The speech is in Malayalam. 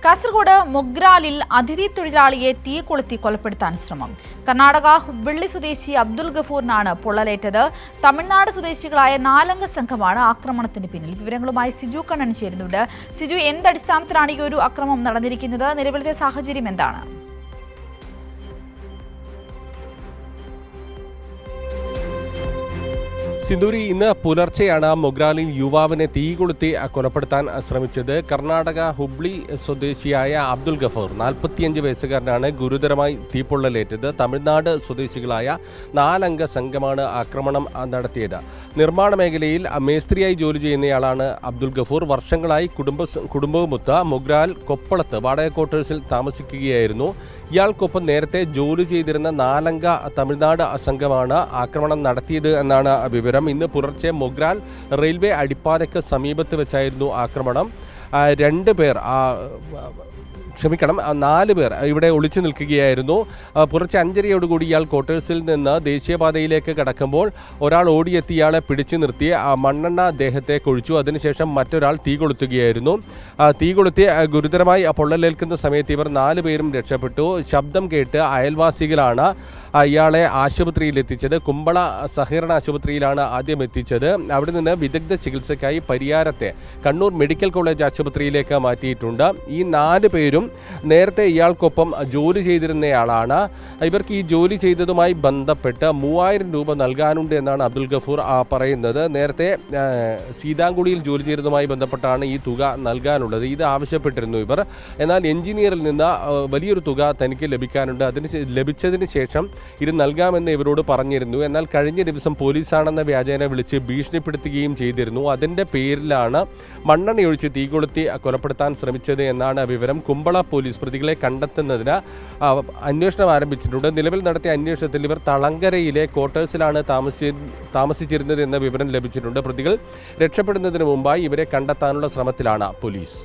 കാസർഗോഡ് മൊഗ്രാലിൽ അതിഥി തൊഴിലാളിയെ തീ കൊളുത്തി കൊലപ്പെടുത്താൻ ശ്രമം. കർണാടക ഹുബ്ബള്ളി സ്വദേശി അബ്ദുൽ ഗഫൂറിനാണ് പൊള്ളലേറ്റത്. തമിഴ്നാട് സ്വദേശികളായ 4 അംഗ സംഘമാണ് ആക്രമണത്തിന് പിന്നിൽ. വിവരങ്ങളുമായി സിജു കണ്ണൻ ചേരുന്നുണ്ട്. സിജു, എന്തടിസ്ഥാനത്തിലാണ് ഈ ഒരു അക്രമം നടന്നിരിക്കുന്നത്? നിലവിലത്തെ സാഹചര്യം എന്താണ്? സിന്ദൂരി, ഇന്ന് പുലർച്ചെയാണ് മൊഗ്രാലിൽ യുവാവിനെ തീ കൊളുത്തി കൊലപ്പെടുത്താൻ ശ്രമിച്ചത്. കർണാടക ഹുബ്ലി സ്വദേശിയായ അബ്ദുൽ ഗഫൂർ 45 വയസ്സുകാരനാണ് ഗുരുതരമായി തീപ്പൊള്ളലേറ്റത്. തമിഴ്നാട് സ്വദേശികളായ 4 അംഗ സംഘമാണ് ആക്രമണം നടത്തിയത്. നിർമ്മാണ മേഖലയിൽ മേസ്ത്രിയായി ജോലി ചെയ്യുന്നയാളാണ് അബ്ദുൽ ഗഫൂർ. വർഷങ്ങളായി കുടുംബവുമൊത്ത് മൊഗ്രാൽ കൊപ്പളത്ത് വാടക ക്വാർട്ടേഴ്സിൽ താമസിക്കുകയായിരുന്നു. ഇയാൾക്കൊപ്പം നേരത്തെ ജോലി ചെയ്തിരുന്ന 4 അംഗ തമിഴ്നാട് സംഘമാണ് ആക്രമണം നടത്തിയത് എന്നാണ് വിവരം. ഇന്ന് പുലർച്ചെ മൊഗ്രാൽ റെയിൽവേ അടിപ്പാതയ്ക്ക് സമീപത്ത് വെച്ചായിരുന്നു ആക്രമണം. 4 പേർ ഇവിടെ ഒളിച്ചു നിൽക്കുകയായിരുന്നു. പുലർച്ചെ 5:30യോടുകൂടി ഇയാൾ ക്വാർട്ടേഴ്സിൽ നിന്ന് ദേശീയപാതയിലേക്ക് കടക്കുമ്പോൾ ഒരാൾ ഓടിയെത്തി ഇയാളെ പിടിച്ചു നിർത്തി മണ്ണെണ്ണ ദേഹത്തെ കൊഴിച്ചു. അതിനുശേഷം മറ്റൊരാൾ തീ കൊളുത്തുകയായിരുന്നു. തീ കൊളുത്തി ഗുരുതരമായി പൊള്ളലേൽക്കുന്ന സമയത്ത് ഇവർ 4 പേരും രക്ഷപ്പെട്ടു. ശബ്ദം കേട്ട് അയൽവാസികളാണ് ഇയാളെ ആശുപത്രിയിൽ എത്തിച്ചത്. കുമ്പള സഹകരണ ആശുപത്രിയിലാണ് ആദ്യം എത്തിച്ചത്. അവിടെ നിന്ന് വിദഗ്ധ ചികിത്സയ്ക്കായി പരിയാരത്തെ കണ്ണൂർ മെഡിക്കൽ കോളേജ് ആശുപത്രിയിലേക്ക് മാറ്റിയിട്ടുണ്ട്. ഈ 4 പേരും നേരത്തെ ഇയാൾക്കൊപ്പം ജോലി ചെയ്തിരുന്നയാളാണ്. ഇവർക്ക് ഈ ജോലി ചെയ്തതുമായി ബന്ധപ്പെട്ട് 3000 രൂപ നൽകാനുണ്ട് എന്നാണ് അബ്ദുൽ ഗഫൂർ പറയുന്നത്. നേരത്തെ സീതാങ്കുടിയിൽ ജോലി ചെയ്തതുമായി ബന്ധപ്പെട്ടാണ് ഈ തുക നൽകാനുള്ളത്. ഇത് ആവശ്യപ്പെട്ടിരുന്നു ഇവർ. എന്നാൽ എഞ്ചിനീയറിൽ നിന്ന് വലിയൊരു തുക തനിക്ക് ലഭിക്കാനുണ്ട്. ലഭിച്ചതിന് ശേഷം ഇത് നൽകാമെന്ന് ഇവരോട് പറഞ്ഞിരുന്നു. എന്നാൽ കഴിഞ്ഞ ദിവസം പോലീസാണെന്ന വ്യാജേന വിളിച്ച് ഭീഷണിപ്പെടുത്തുകയും ചെയ്തിരുന്നു. അതിൻ്റെ പേരിലാണ് മണ്ണെണ്ണയൊഴിച്ച് തീ കൊളുത്തി കൊലപ്പെടുത്താൻ ശ്രമിച്ചത് എന്നാണ് വിവരം. കുമ്പള പോലീസ് പ്രതികളെ കണ്ടെത്തുന്നതിന് അന്വേഷണം ആരംഭിച്ചിട്ടുണ്ട്. നിലവിൽ നടത്തിയ അന്വേഷണത്തിൽ ഇവർ തളങ്കരയിലെ ക്വാർട്ടേഴ്സിലാണ് താമസിച്ചിരുന്നത് എന്ന വിവരം ലഭിച്ചിട്ടുണ്ട്. പ്രതികൾ രക്ഷപ്പെടുന്നതിന് മുമ്പായി ഇവരെ കണ്ടെത്താനുള്ള ശ്രമത്തിലാണ് പോലീസ്.